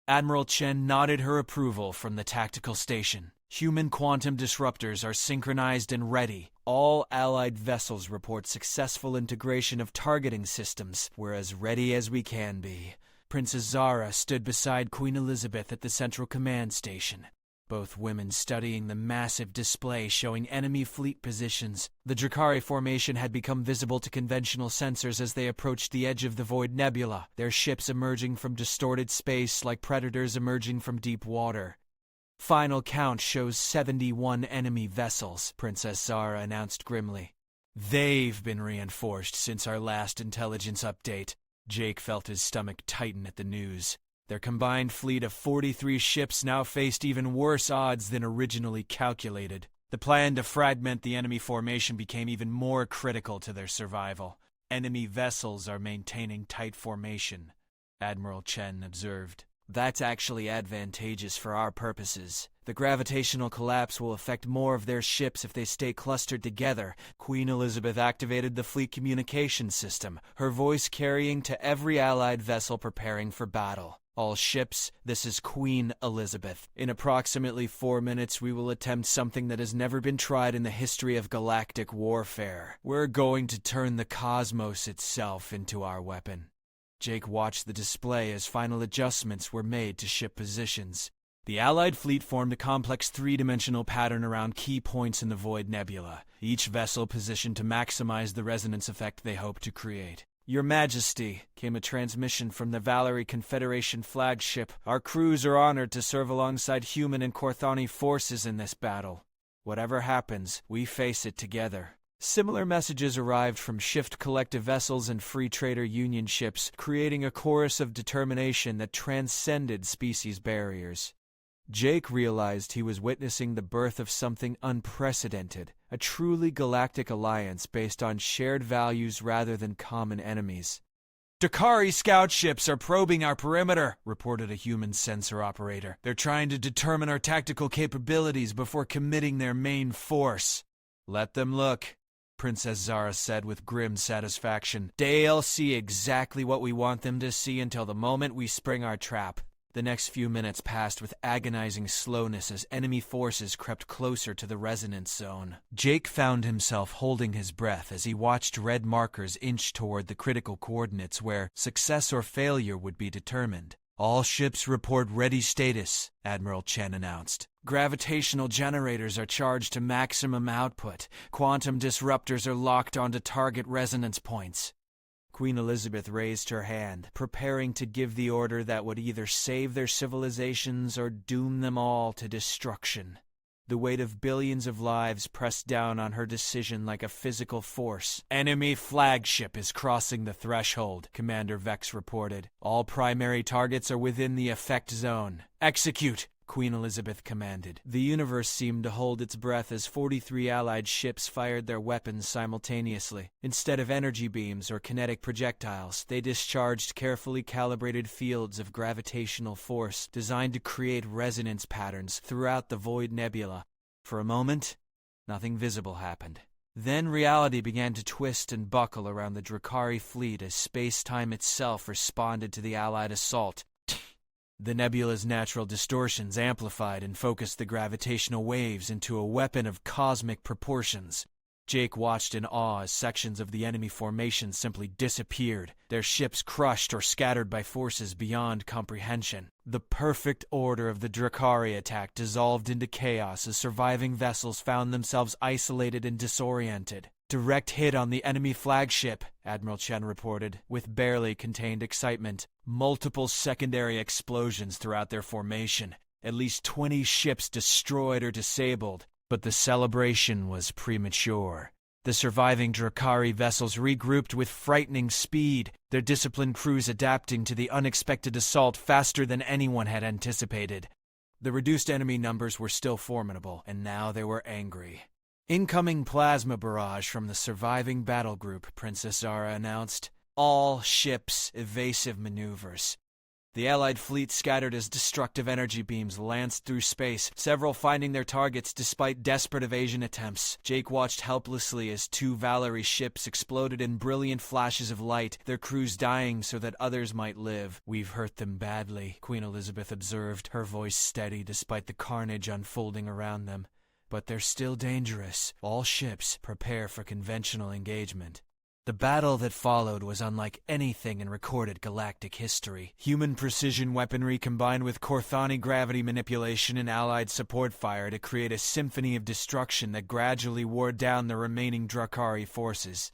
Admiral Chen nodded her approval from the tactical station. "Human quantum disruptors are synchronized and ready. All Allied vessels report successful integration of targeting systems. We're as ready as we can be." Princess Zara stood beside Queen Elizabeth at the Central Command Station, both women studying the massive display showing enemy fleet positions. The Drakari formation had become visible to conventional sensors as they approached the edge of the Void Nebula, their ships emerging from distorted space like predators emerging from deep water. "Final count shows 71 enemy vessels," Princess Zara announced grimly. "They've been reinforced since our last intelligence update." Jake felt his stomach tighten at the news. Their combined fleet of 43 ships now faced even worse odds than originally calculated. The plan to fragment the enemy formation became even more critical to their survival. "Enemy vessels are maintaining tight formation," Admiral Chen observed. "That's actually advantageous for our purposes. The gravitational collapse will affect more of their ships if they stay clustered together." Queen Elizabeth activated the fleet communication system, her voice carrying to every Allied vessel preparing for battle. "All ships, this is Queen Elizabeth. In approximately 4 minutes, we will attempt something that has never been tried in the history of galactic warfare. We're going to turn the cosmos itself into our weapon." Jake watched the display as final adjustments were made to ship positions. The Allied fleet formed a complex three-dimensional pattern around key points in the Void Nebula, each vessel positioned to maximize the resonance effect they hoped to create. "Your Majesty," came a transmission from the Valerie Confederation flagship. "Our crews are honored to serve alongside human and Korthani forces in this battle. Whatever happens, we face it together." Similar messages arrived from Shift Collective vessels and Free Trader Union ships, creating a chorus of determination that transcended species barriers. Jake realized he was witnessing the birth of something unprecedented, a truly galactic alliance based on shared values rather than common enemies. "Drakari scout ships are probing our perimeter," reported a human sensor operator. "They're trying to determine our tactical capabilities before committing their main force." "Let them look," Princess Zara said with grim satisfaction. "They'll see exactly what we want them to see until the moment we spring our trap." The next few minutes passed with agonizing slowness as enemy forces crept closer to the resonance zone. Jake found himself holding his breath as he watched red markers inch toward the critical coordinates where success or failure would be determined. "All ships report ready status," Admiral Chen announced. "Gravitational generators are charged to maximum output. Quantum disruptors are locked onto target resonance points." Queen Elizabeth raised her hand, preparing to give the order that would either save their civilizations or doom them all to destruction. The weight of billions of lives pressed down on her decision like a physical force. "Enemy flagship is crossing the threshold," Commander Vex reported. "All primary targets are within the effect zone. Execute!" Queen Elizabeth commanded. The universe seemed to hold its breath as 43 Allied ships fired their weapons simultaneously. Instead of energy beams or kinetic projectiles, they discharged carefully calibrated fields of gravitational force designed to create resonance patterns throughout the Void Nebula. For a moment, nothing visible happened. Then reality began to twist and buckle around the Drakari fleet as space-time itself responded to the Allied assault. The nebula's natural distortions amplified and focused the gravitational waves into a weapon of cosmic proportions. Jake watched in awe as sections of the enemy formation simply disappeared, their ships crushed or scattered by forces beyond comprehension. The perfect order of the Drakari attack dissolved into chaos as surviving vessels found themselves isolated and disoriented. "Direct hit on the enemy flagship," Admiral Chen reported, with barely contained excitement. Multiple secondary explosions throughout their formation. At least 20 ships destroyed or disabled. But the celebration was premature. The surviving Drakari vessels regrouped with frightening speed, their disciplined crews adapting to the unexpected assault faster than anyone had anticipated. The reduced enemy numbers were still formidable, and now they were angry. "Incoming plasma barrage from the surviving battle group," Princess Zara announced. "All ships evasive maneuvers." The Allied fleet scattered as destructive energy beams lanced through space, several finding their targets despite desperate evasion attempts. Jake watched helplessly as 2 Valerie ships exploded in brilliant flashes of light, their crews dying so that others might live. "We've hurt them badly," Queen Elizabeth observed, her voice steady despite the carnage unfolding around them. "But they're still dangerous. All ships prepare for conventional engagement." The battle that followed was unlike anything in recorded galactic history. Human precision weaponry combined with Korthani gravity manipulation and Allied support fire to create a symphony of destruction that gradually wore down the remaining Drakari forces.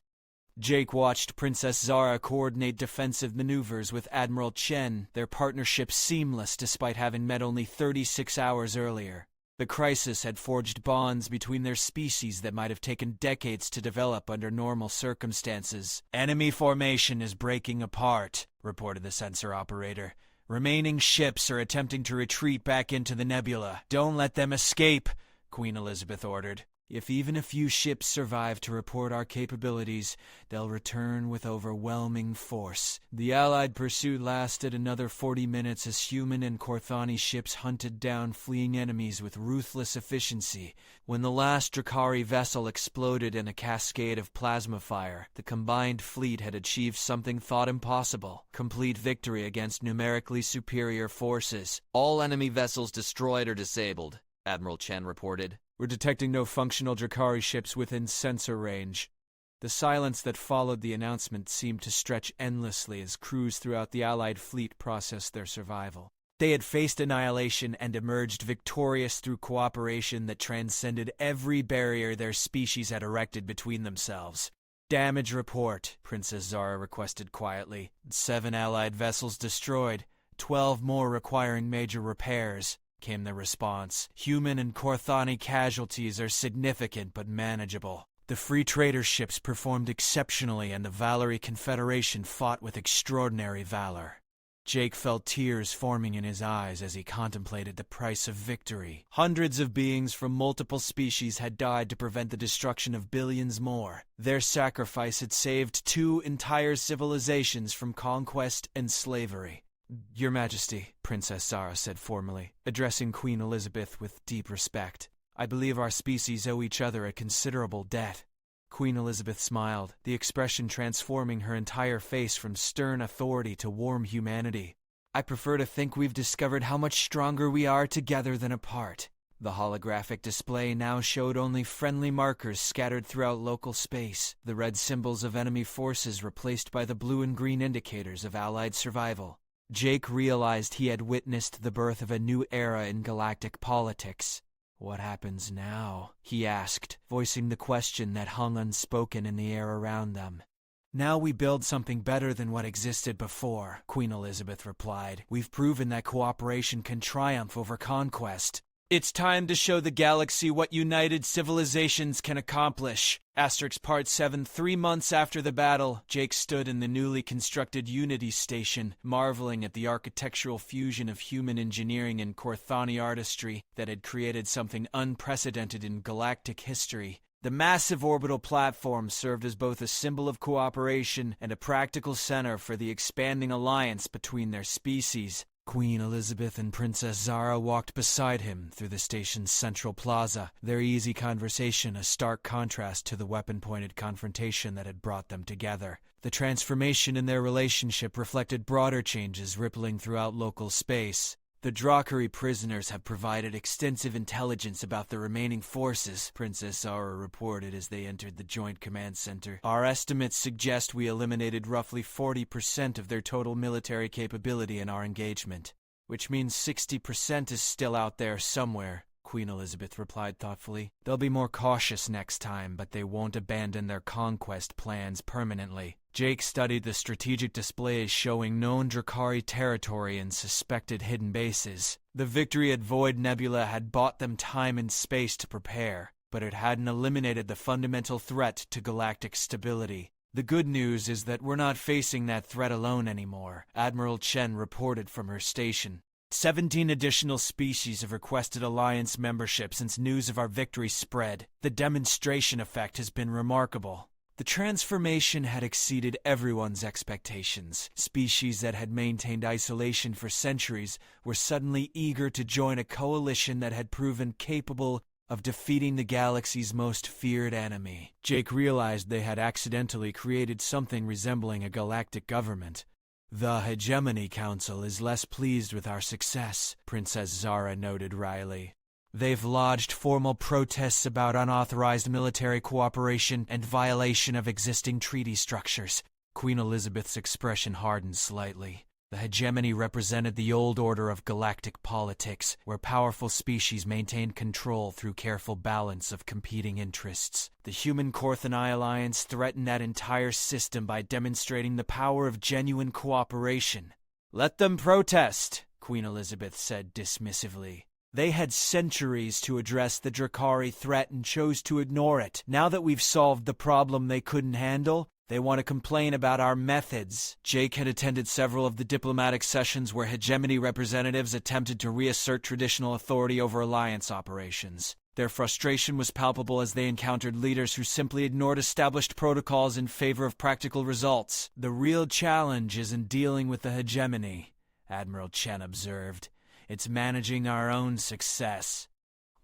Jake watched Princess Zara coordinate defensive maneuvers with Admiral Chen, their partnership seamless despite having met only 36 hours earlier. The crisis had forged bonds between their species that might have taken decades to develop under normal circumstances. "Enemy formation is breaking apart," reported the sensor operator. "Remaining ships are attempting to retreat back into the nebula. Don't let them escape," Queen Elizabeth ordered. "If even a few ships survive to report our capabilities, they'll return with overwhelming force." The Allied pursuit lasted another 40 minutes as human and Korthani ships hunted down fleeing enemies with ruthless efficiency. When the last Drakari vessel exploded in a cascade of plasma fire, the combined fleet had achieved something thought impossible: complete victory against numerically superior forces. "All enemy vessels destroyed or disabled," Admiral Chen reported. "We're detecting no functional Drakari ships within sensor range." The silence that followed the announcement seemed to stretch endlessly as crews throughout the Allied fleet processed their survival. They had faced annihilation and emerged victorious through cooperation that transcended every barrier their species had erected between themselves. "Damage report," Princess Zara requested quietly. 7 Allied vessels destroyed, 12 more requiring major repairs, came the response. "Human and Korthani casualties are significant but manageable." The Free Trader ships performed exceptionally and the Valerie Confederation fought with extraordinary valor. Jake felt tears forming in his eyes as he contemplated the price of victory. Hundreds of beings from multiple species had died to prevent the destruction of billions more. Their sacrifice had saved 2 entire civilizations from conquest and slavery. "Your Majesty," Princess Zara said formally, addressing Queen Elizabeth with deep respect, "I believe our species owe each other a considerable debt." Queen Elizabeth smiled, the expression transforming her entire face from stern authority to warm humanity. "I prefer to think we've discovered how much stronger we are together than apart." The holographic display now showed only friendly markers scattered throughout local space, the red symbols of enemy forces replaced by the blue and green indicators of Allied survival. Jake realized he had witnessed the birth of a new era in galactic politics. "What happens now?" he asked, voicing the question that hung unspoken in the air around them. "Now we build something better than what existed before," Queen Elizabeth replied. "We've proven that cooperation can triumph over conquest." It's time to show the galaxy what united civilizations can accomplish. Part 7. 3 months after the battle, Jake stood in the newly constructed Unity Station, marveling at the architectural fusion of human engineering and Korthani artistry that had created something unprecedented in galactic history. The massive orbital platform served as both a symbol of cooperation and a practical center for the expanding alliance between their species. Queen Elizabeth and Princess Zara walked beside him through the station's central plaza, their easy conversation a stark contrast to the weapon-pointed confrontation that had brought them together. The transformation in their relationship reflected broader changes rippling throughout local space. The Drakari prisoners have provided extensive intelligence about the remaining forces, Princess Zara reported as they entered the Joint Command Center. Our estimates suggest we eliminated roughly 40% of their total military capability in our engagement, which means 60% is still out there somewhere, Queen Elizabeth replied thoughtfully. They'll be more cautious next time, but they won't abandon their conquest plans permanently. Jake studied the strategic displays showing known Drakari territory and suspected hidden bases. The victory at Void Nebula had bought them time and space to prepare, but it hadn't eliminated the fundamental threat to galactic stability. The good news is that we're not facing that threat alone anymore, Admiral Chen reported from her station. 17 additional species have requested Alliance membership since news of our victory spread. The demonstration effect has been remarkable. The transformation had exceeded everyone's expectations. Species that had maintained isolation for centuries were suddenly eager to join a coalition that had proven capable of defeating the galaxy's most feared enemy. Jake realized they had accidentally created something resembling a galactic government. The Hegemony Council is less pleased with our success, Princess Zara noted wryly. They've lodged formal protests about unauthorized military cooperation and violation of existing treaty structures. Queen Elizabeth's expression hardened slightly. The hegemony represented the old order of galactic politics, where powerful species maintained control through careful balance of competing interests. The Human Korthani Alliance threatened that entire system by demonstrating the power of genuine cooperation. Let them protest, Queen Elizabeth said dismissively. They had centuries to address the Drakari threat and chose to ignore it. Now that we've solved the problem they couldn't handle, they want to complain about our methods. Jake had attended several of the diplomatic sessions where hegemony representatives attempted to reassert traditional authority over alliance operations. Their frustration was palpable as they encountered leaders who simply ignored established protocols in favor of practical results. The real challenge isn't dealing with the hegemony, Admiral Chen observed. It's managing our own success.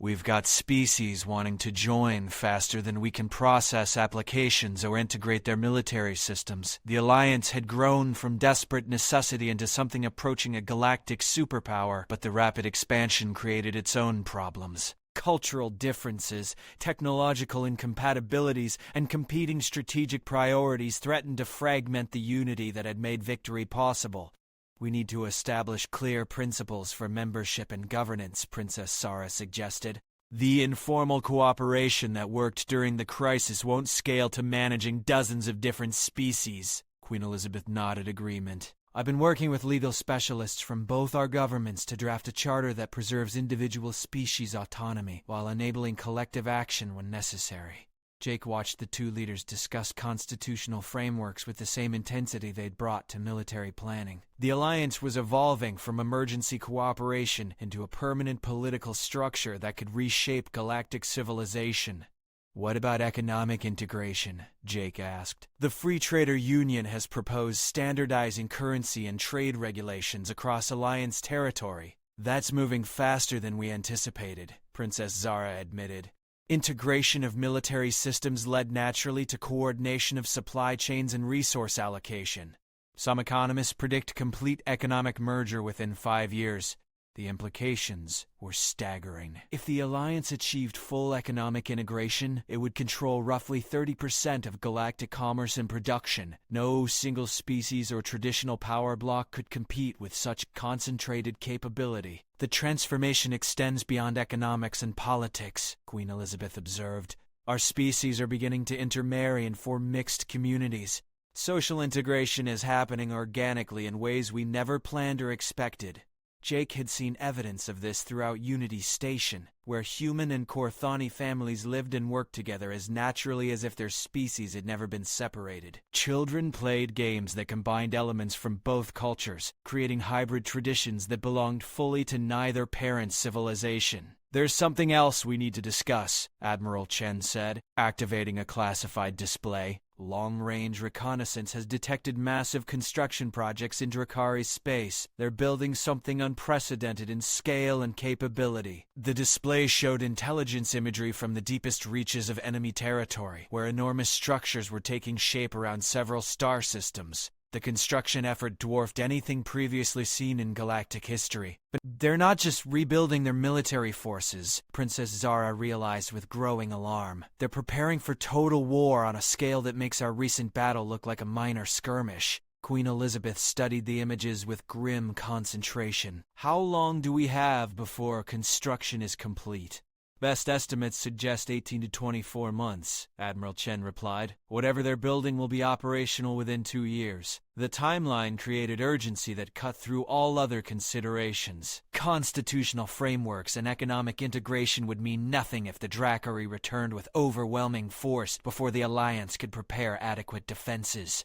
We've got species wanting to join faster than we can process applications or integrate their military systems. The Alliance had grown from desperate necessity into something approaching a galactic superpower, but the rapid expansion created its own problems. Cultural differences, technological incompatibilities, and competing strategic priorities threatened to fragment the unity that had made victory possible. We need to establish clear principles for membership and governance, Princess Zara suggested. The informal cooperation that worked during the crisis won't scale to managing dozens of different species. Queen Elizabeth nodded agreement. I've been working with legal specialists from both our governments to draft a charter that preserves individual species autonomy while enabling collective action when necessary. Jake watched the two leaders discuss constitutional frameworks with the same intensity they'd brought to military planning. The alliance was evolving from emergency cooperation into a permanent political structure that could reshape galactic civilization. What about economic integration? Jake asked. The Free Trader Union has proposed standardizing currency and trade regulations across Alliance territory. That's moving faster than we anticipated, Princess Zara admitted. Integration of military systems led naturally to coordination of supply chains and resource allocation. Some economists predict complete economic merger within 5 years. The implications were staggering. If the Alliance achieved full economic integration, it would control roughly 30% of galactic commerce and production. No single species or traditional power block could compete with such concentrated capability. The transformation extends beyond economics and politics, Queen Elizabeth observed. Our species are beginning to intermarry and form mixed communities. Social integration is happening organically in ways we never planned or expected. Jake had seen evidence of this throughout Unity Station, where human and Korthani families lived and worked together as naturally as if their species had never been separated. Children played games that combined elements from both cultures, creating hybrid traditions that belonged fully to neither parent's civilization. "There's something else we need to discuss," Admiral Chen said, activating a classified display. Long-range reconnaissance has detected massive construction projects in Drakari space. They're building something unprecedented in scale and capability. The display showed intelligence imagery from the deepest reaches of enemy territory, where enormous structures were taking shape around several star systems. The construction effort dwarfed anything previously seen in galactic history. But they're not just rebuilding their military forces, Princess Zara realized with growing alarm. They're preparing for total war on a scale that makes our recent battle look like a minor skirmish. Queen Elizabeth studied the images with grim concentration. "How long do we have before construction is complete?" "Best estimates suggest 18 to 24 months, Admiral Chen replied. "Whatever they're building will be operational within 2 years. The timeline created urgency that cut through all other considerations. Constitutional frameworks and economic integration would mean nothing if the Drakari returned with overwhelming force before the Alliance could prepare adequate defenses.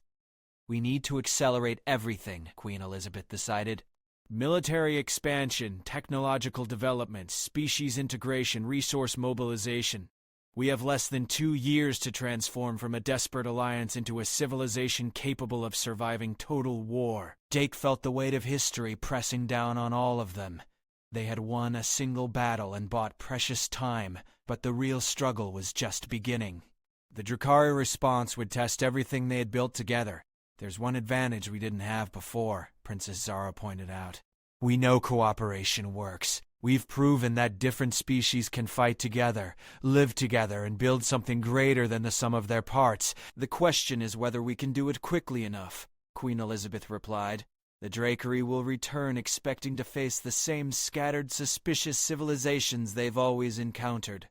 We need to accelerate everything," Queen Elizabeth decided. "Military expansion, technological development, species integration, resource mobilization. We have less than 2 years to transform from a desperate alliance into a civilization capable of surviving total war." Jake felt the weight of history pressing down on all of them. They had won a single battle and bought precious time, but the real struggle was just beginning. The Drakari response would test everything they had built together. "There's one advantage we didn't have before," Princess Zara pointed out. "We know cooperation works. We've proven that different species can fight together, live together, and build something greater than the sum of their parts. The question is whether we can do it quickly enough," Queen Elizabeth replied. "The Drakari will return expecting to face the same scattered, suspicious civilizations they've always encountered.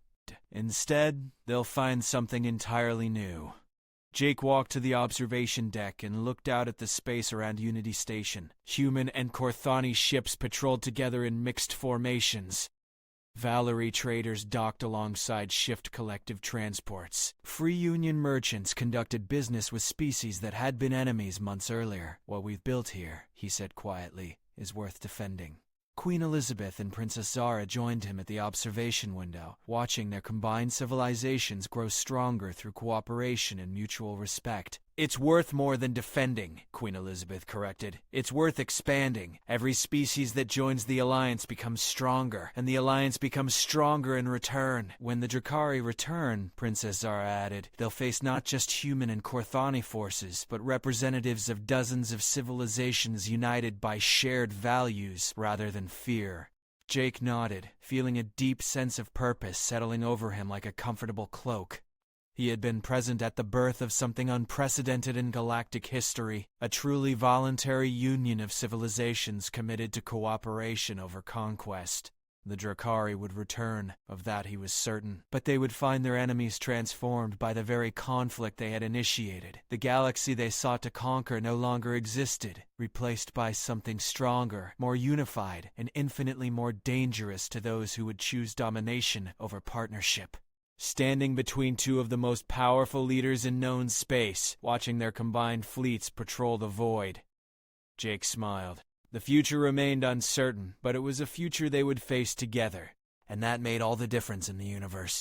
Instead, they'll find something entirely new." Jake walked to the observation deck and looked out at the space around Unity Station. Human and Korthani ships patrolled together in mixed formations. Valerie traders docked alongside Shift collective transports. Free Union merchants conducted business with species that had been enemies months earlier. "What we've built here," he said quietly, "is worth defending." Queen Elizabeth and Princess Zara joined him at the observation window, watching their combined civilizations grow stronger through cooperation and mutual respect. "It's worth more than defending," Queen Elizabeth corrected. "It's worth expanding. Every species that joins the Alliance becomes stronger, and the Alliance becomes stronger in return. When the Drakari return," Princess Zara added, "they'll face not just human and Korthani forces, but representatives of dozens of civilizations united by shared values rather than fear." Jake nodded, feeling a deep sense of purpose settling over him like a comfortable cloak. He had been present at the birth of something unprecedented in galactic history, a truly voluntary union of civilizations committed to cooperation over conquest. The Drakari would return, of that he was certain, but they would find their enemies transformed by the very conflict they had initiated. The galaxy they sought to conquer no longer existed, replaced by something stronger, more unified, and infinitely more dangerous to those who would choose domination over partnership. Standing between two of the most powerful leaders in known space, watching their combined fleets patrol the void. Jake smiled. The future remained uncertain, but it was a future they would face together, and that made all the difference in the universe.